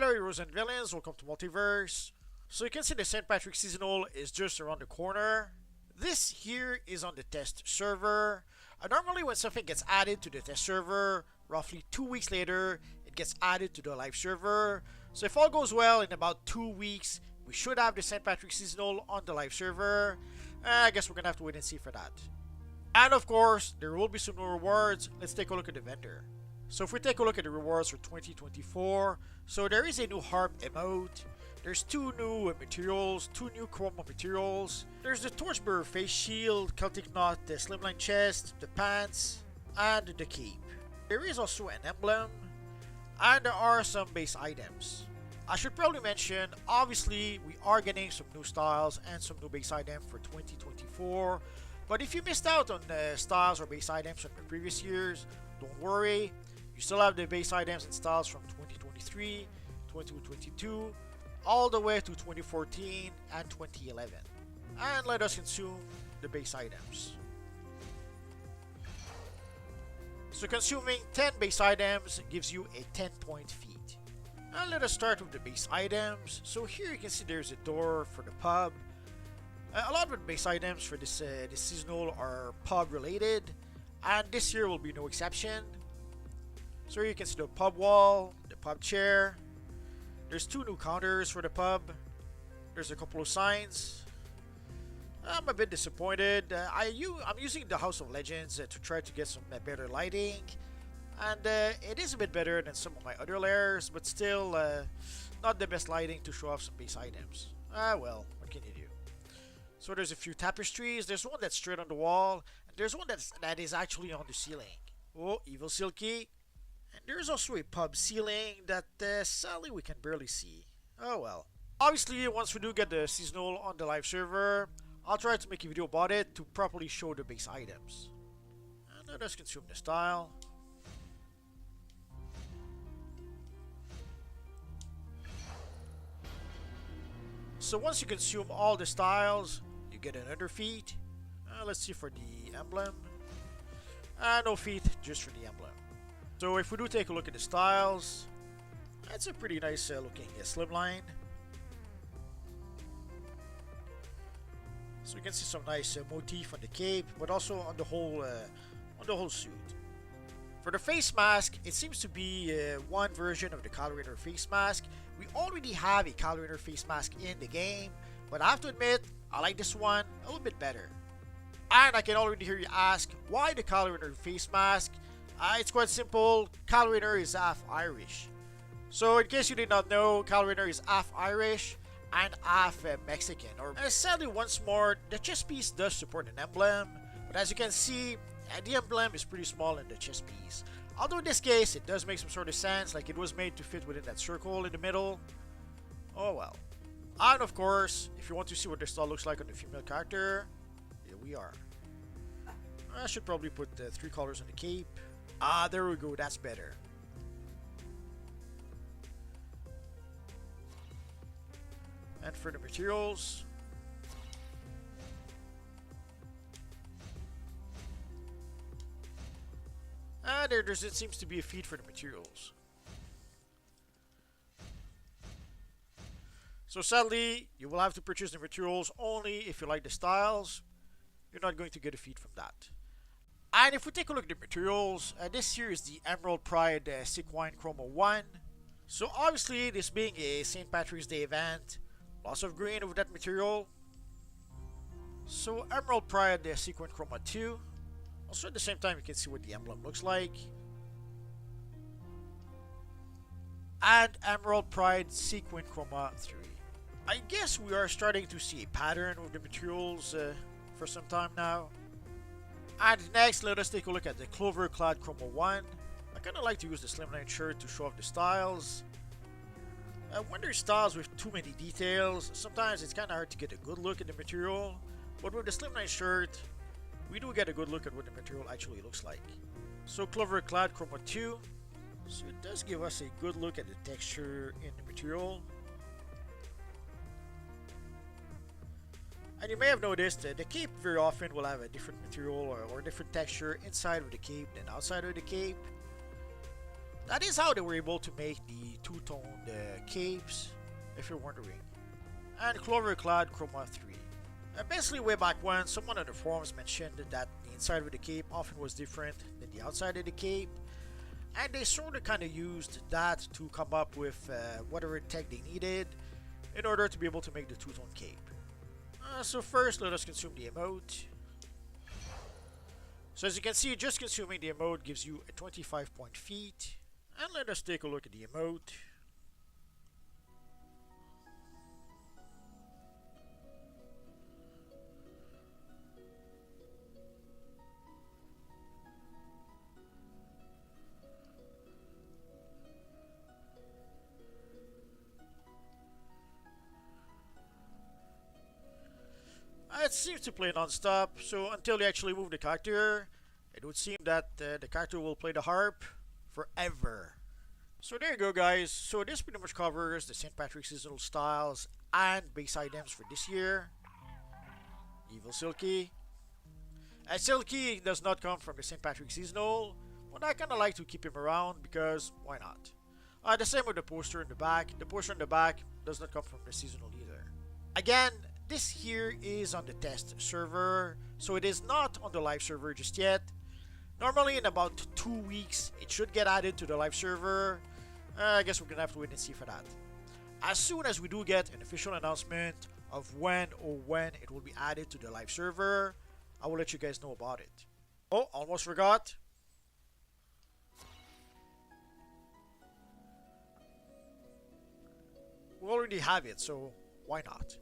Hello heroes and villains, welcome to Multiverse. So you can see the St. Patrick Seasonal is just around the corner. This here is on the test server. Normally when something gets added to the test server, roughly 2 weeks later, it gets added to the live server. So if all goes well, in about 2 weeks, we should have the St. Patrick Seasonal on the live server. I guess we're gonna have to wait and see for that. And of course, there will be some new rewards. Let's take a look at the vendor. So if we take a look at the rewards for 2024, so there is a new harp emote, there's 2 new materials, 2 new chroma materials, there's the Torchbearer face shield, Celtic knot, the slimline chest, the pants, and the cape. There is also an emblem, and there are some base items. I should probably mention, obviously we are getting some new styles and some new base items for 2024, but if you missed out on the styles or base items from the previous years, don't worry. You still have the base items and styles from 2023, 2022, all the way to 2014 and 2011. And let us consume the base items. So consuming 10 base items gives you a 10-point feat. And let us start with the base items. So here you can see there's a door for the pub. A lot of the base items for this seasonal are pub related, and this year will be no exception. So you can see the pub wall, the pub chair. There's 2 new counters for the pub. There's a couple of signs. I'm a bit disappointed. I'm using the House of Legends to try to get some better lighting. And it is a bit better than some of my other layers, but still not the best lighting to show off some base items. Well, what can you do? So there's a few tapestries. There's one that's straight on the wall. And there's one that is actually on the ceiling. Oh, Evil Silky. And there's also a pub ceiling that sadly we can barely see. Oh well. Obviously, once we do get the seasonal on the live server, I'll try to make a video about it to properly show the base items. And let us consume the style. So once you consume all the styles, you get another feat. Let's see for the emblem. No feat, just for the emblem. So if we do take a look at the styles, that's a pretty nice looking slimline. So you can see some nice motif on the cape, but also on the whole suit. For the face mask, it seems to be one version of the Calendar face mask. We already have a Calendar face mask in the game, but I have to admit, I like this one a little bit better. And I can already hear you ask, why the Calendar face mask? It's quite simple. Kyle Rayner is half Irish. So in case you did not know, Kyle Rayner is half Irish and half Mexican. Or sadly, once more, the chest piece does support an emblem, but as you can see, the emblem is pretty small in the chest piece. Although in this case, it does make some sort of sense, like it was made to fit within that circle in the middle. Oh well. And of course, if you want to see what the style looks like on the female character, here we are. I should probably put 3 colors on the cape. There we go, that's better. And for the materials, it seems to be a feed for the materials. So sadly, you will have to purchase the materials only if you like the styles. You're not going to get a feed from that. And if we take a look at the materials, this here is the Emerald Pride Sequine Chroma 1. So obviously, this being a St. Patrick's Day event, lots of green with that material. So Emerald Pride Sequine Chroma 2. Also at the same time, you can see what the emblem looks like. And Emerald Pride Sequin Chroma 3. I guess we are starting to see a pattern with the materials for some time now. And next, let us take a look at the Clover Clad Chroma 1. I kind of like to use the slimline shirt to show off the styles. When there's styles with too many details, sometimes it's kind of hard to get a good look at the material. But with the slimline shirt, we do get a good look at what the material actually looks like. So Clover Clad Chroma 2. So it does give us a good look at the texture in the material. And you may have noticed the cape very often will have a different material or different texture inside of the cape than outside of the cape. That is how they were able to make the two-toned capes, if you're wondering. And Cloverclad Chroma 3. Basically, way back when, someone on the forums mentioned that the inside of the cape often was different than the outside of the cape, and they sort of kind of used that to come up with whatever tech they needed in order to be able to make the two-tone cape. So first, let us consume the emote. So as you can see, just consuming the emote gives you a 25 point feat. And let us take a look at the emote. It seems to play non-stop, so until they actually move the character, it would seem that the character will play the harp forever. So there you go, guys. So this pretty much covers the St. Patrick's seasonal styles and base items for this year. Evil Silky. Silky does not come from the St. Patrick's seasonal, but I kinda like to keep him around because why not? The same with the poster in the back. The poster in the back does not come from the seasonal either. Again, this here is on the test server, so it is not on the live server just yet. Normally in about 2 weeks, it should get added to the live server. I guess we're gonna have to wait and see for that. As soon as we do get an official announcement of when it will be added to the live server, I will let you guys know about it. Oh, almost forgot. We already have it, so why not?